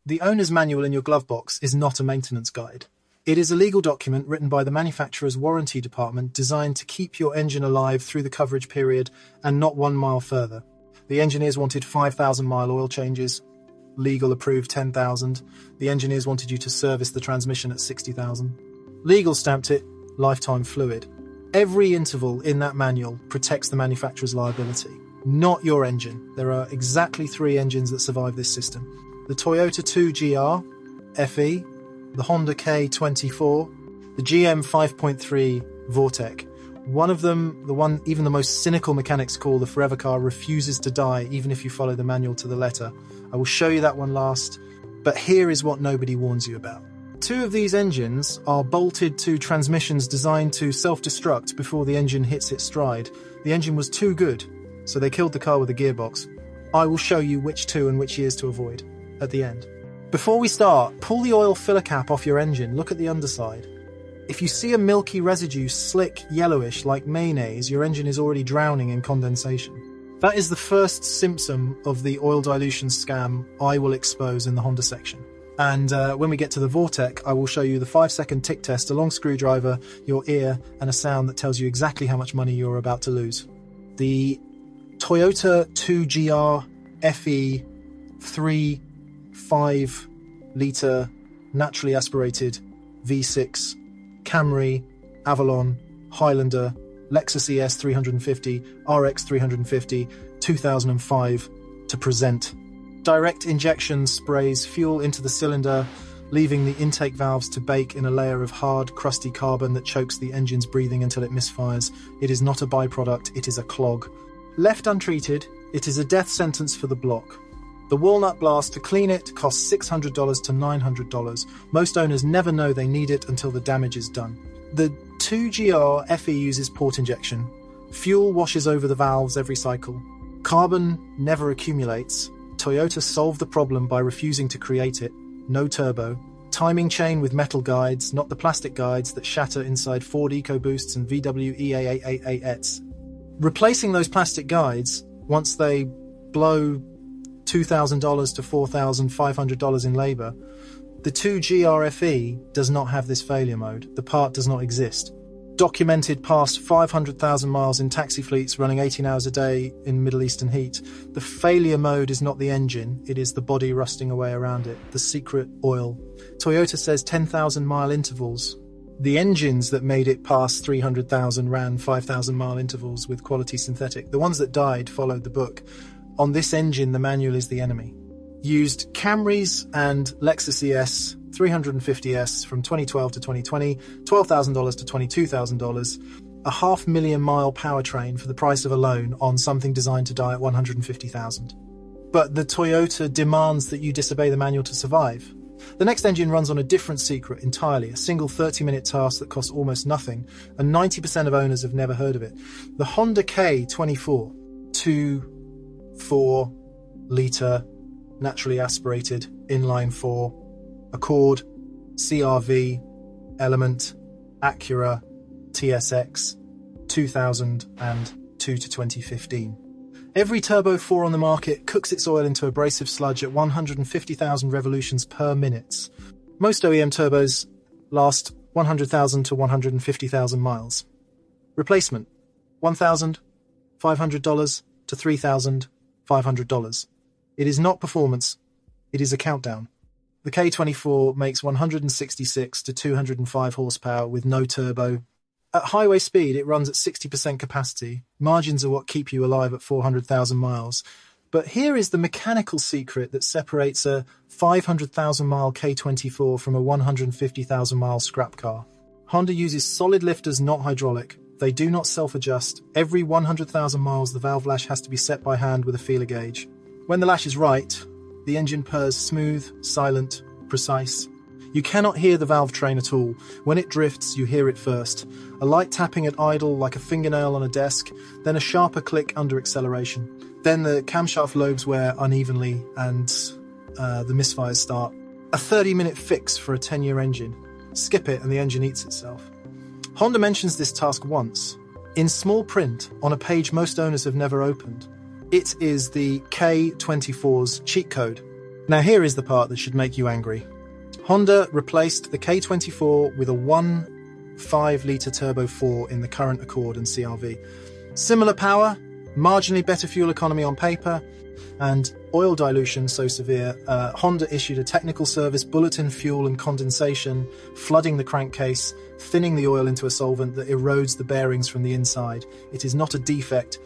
The owner's manual in your glove box is not a maintenance guide. It is a legal document written by the manufacturer's warranty department designed to keep your engine alive through the coverage period and not 1 mile further. The engineers wanted 5,000 mile oil changes. Legal approved 10,000. The engineers wanted you to service the transmission at 60,000. Legal stamped it lifetime fluid. Every interval in that manual protects the manufacturer's liability, not your engine. There are exactly 3 engines that survive this system. The Toyota 2GR FE, the Honda K24, the GM 5.3 Vortec. One of them, the one even the most cynical mechanics call the forever car, refuses to die even if you follow the manual to the letter. I will show you that one last, but here is what nobody warns you about. 2 of these engines are bolted to transmissions designed to self-destruct before the engine hits its stride. The engine was too good, so they killed the car with a gearbox. I will show you which 2 and which years to avoid at the end. Before we start, pull the oil filler cap off your engine. Look at the underside. If you see a milky residue, slick, yellowish, like mayonnaise, your engine is already drowning in condensation. That is the first symptom of the oil dilution scam I will expose in the Honda section. And when we get to the Vortec, I will show you the 5-second tick test, a long screwdriver, your ear, and a sound that tells you exactly how much money you're about to lose. The Toyota 2GR FE 3.5-litre naturally aspirated V6 Camry, Avalon, Highlander, Lexus ES 350, RX 350, 2005 to present. Direct injection sprays fuel into the cylinder, leaving the intake valves to bake in a layer of hard, crusty carbon that chokes the engine's breathing until it misfires. It is not a byproduct, it is a clog. Left untreated, it is a death sentence for the block. The walnut blast to clean it costs $600 to $900. Most owners never know they need it until the damage is done. The 2GR FE uses port injection. Fuel washes over the valves every cycle. Carbon never accumulates. Toyota solved the problem by refusing to create it. No turbo. Timing chain with metal guides, not the plastic guides that shatter inside Ford EcoBoosts and VW EA888s. Replacing those plastic guides, once they blow $2,000 to $4,500 in labour, the 2GRFE does not have this failure mode. The part does not exist. Documented past 500,000 miles in taxi fleets running 18 hours a day in Middle Eastern heat. The failure mode is not the engine, it is the body rusting away around it, the secret oil. Toyota says 10,000 mile intervals. The engines that made it past 300,000 ran 5,000 mile intervals with quality synthetic. The ones that died followed the book. On this engine, the manual is the enemy. Used Camrys and Lexus ES 350S from 2012 to 2020, $12,000 to $22,000, a 500,000 mile powertrain for the price of a loan on something designed to die at 150,000. But the Toyota demands that you disobey the manual to survive. The next engine runs on a different secret entirely, a single 30-minute task that costs almost nothing, and 90% of owners have never heard of it. The Honda K24, 2.4-litre, naturally aspirated, inline-4, Accord, CR-V, Element, Acura, TSX, 2002 to 2015. Every Turbo 4 on the market cooks its oil into abrasive sludge at 150,000 revolutions per minute. Most OEM turbos last 100,000 to 150,000 miles. Replacement, $1,500 to $3,500. It is not performance, it is a countdown. The K24 makes 166 to 205 horsepower with no turbo. At highway speed, it runs at 60% capacity. Margins are what keep you alive at 400,000 miles. But here is the mechanical secret that separates a 500,000-mile K24 from a 150,000-mile scrap car. Honda uses solid lifters, not hydraulic. They do not self-adjust. Every 100,000 miles, the valve lash has to be set by hand with a feeler gauge. When the lash is right, the engine purrs smooth, silent, precise. You cannot hear the valve train at all. When it drifts, you hear it first. A light tapping at idle like a fingernail on a desk, then a sharper click under acceleration. Then the camshaft lobes wear unevenly and the misfires start. A 30-minute fix for a 10-year engine. Skip it and the engine eats itself. Honda mentions this task once, in small print on a page most owners have never opened. It is the K24's cheat code. Now here is the part that should make you angry. Honda replaced the K24 with a 1.5-litre Turbo 4 in the current Accord and CR-V. Similar power, marginally better fuel economy on paper, and oil dilution so severe, Honda issued a technical service bulletin, fuel and condensation, flooding the crankcase, thinning the oil into a solvent that erodes the bearings from the inside. It is not a defect,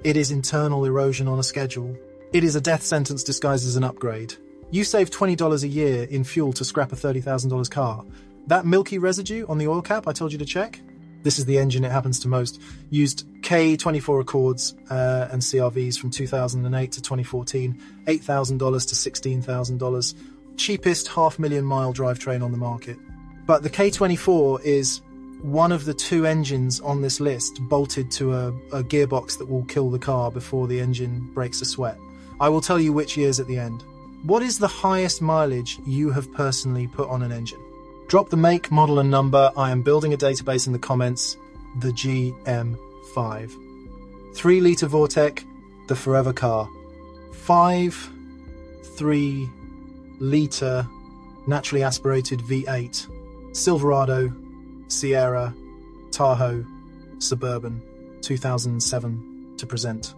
it is internal erosion on a schedule. It is a death sentence disguised as an upgrade. You save $20 a year in fuel to scrap a $30,000 car. That milky residue on the oil cap I told you to check? This is the engine it happens to most. Used K24 Accords and CR-Vs from 2008 to 2014, $8,000 to $16,000. Cheapest half-million-mile drivetrain on the market. But the K24 is one of the two engines on this list bolted to a gearbox that will kill the car before the engine breaks a sweat. I will tell you which year's at the end. What is the highest mileage you have personally put on an engine? Drop the make, model and number. I am building a database in the comments. The GM5. 3-litre Vortec, the forever car. 3-litre naturally aspirated V8. Silverado, Sierra, Tahoe, Suburban, 2007 to present.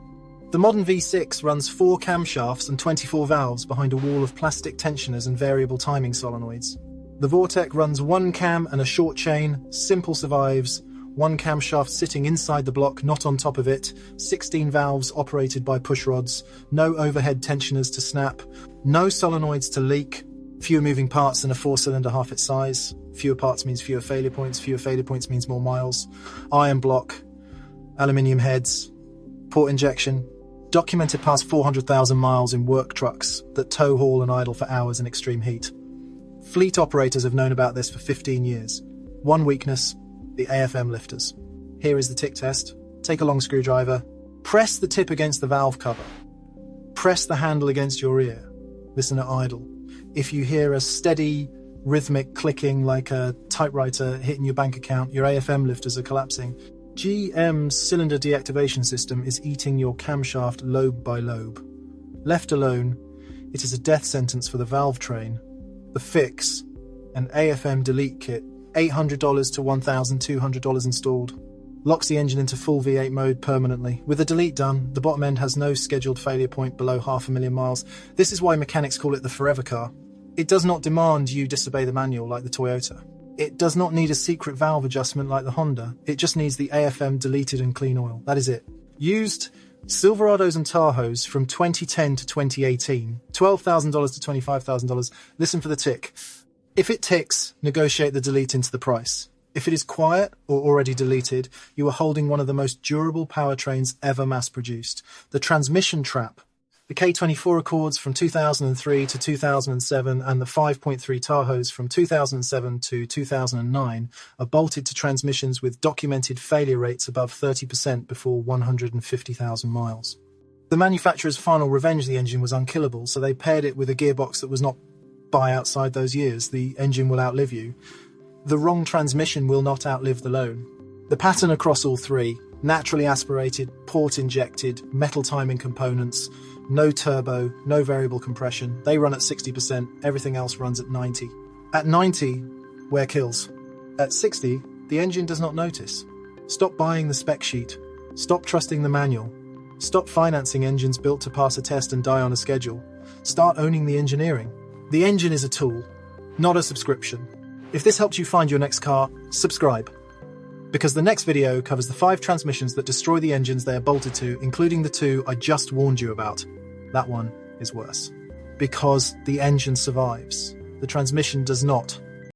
The modern V6 runs 4 camshafts and 24 valves behind a wall of plastic tensioners and variable timing solenoids. The Vortec runs 1 cam and a short chain, simple survives, 1 camshaft sitting inside the block, not on top of it, 16 valves operated by push rods, no overhead tensioners to snap, no solenoids to leak, fewer moving parts than a 4-cylinder half its size, fewer parts means fewer failure points means more miles, iron block, aluminium heads, port injection, documented past 400,000 miles in work trucks that tow, haul and idle for hours in extreme heat. Fleet operators have known about this for 15 years. One weakness, the AFM lifters. Here is the tick test. Take a long screwdriver, press the tip against the valve cover, press the handle against your ear, listen at idle. If you hear a steady, rhythmic clicking like a typewriter hitting your bank account, your AFM lifters are collapsing. GM's cylinder deactivation system is eating your camshaft lobe by lobe. Left alone, it is a death sentence for the valve train. The fix, an AFM delete kit, $800 to $1,200 installed. Locks the engine into full V8 mode permanently. With the delete done, the bottom end has no scheduled failure point below 500,000 miles. This is why mechanics call it the forever car. It does not demand you disobey the manual like the Toyota. It does not need a secret valve adjustment like the Honda. It just needs the AFM deleted and clean oil. That is it. Used Silverados and Tahoes from 2010 to 2018, $12,000 to $25,000. Listen for the tick. If it ticks, negotiate the delete into the price. If it is quiet or already deleted, you are holding one of the most durable powertrains ever mass-produced. The transmission trap. The K24 Accords from 2003 to 2007 and the 5.3 Tahoes from 2007 to 2009 are bolted to transmissions with documented failure rates above 30% before 150,000 miles. The manufacturer's final revenge of the engine was unkillable, so they paired it with a gearbox that was not by outside those years. The engine will outlive you. The wrong transmission will not outlive the loan. The pattern across all three: naturally aspirated, port injected, metal timing components, no turbo, no variable compression. They run at 60%, everything else runs at 90. At 90, wear kills. At 60, the engine does not notice. Stop buying the spec sheet. Stop trusting the manual. Stop financing engines built to pass a test and die on a schedule. Start owning the engineering. The engine is a tool, not a subscription. If this helped you find your next car, subscribe. Because the next video covers the 5 transmissions that destroy the engines they are bolted to, including the 2 I just warned you about. That one is worse. Because the engine survives. The transmission does not.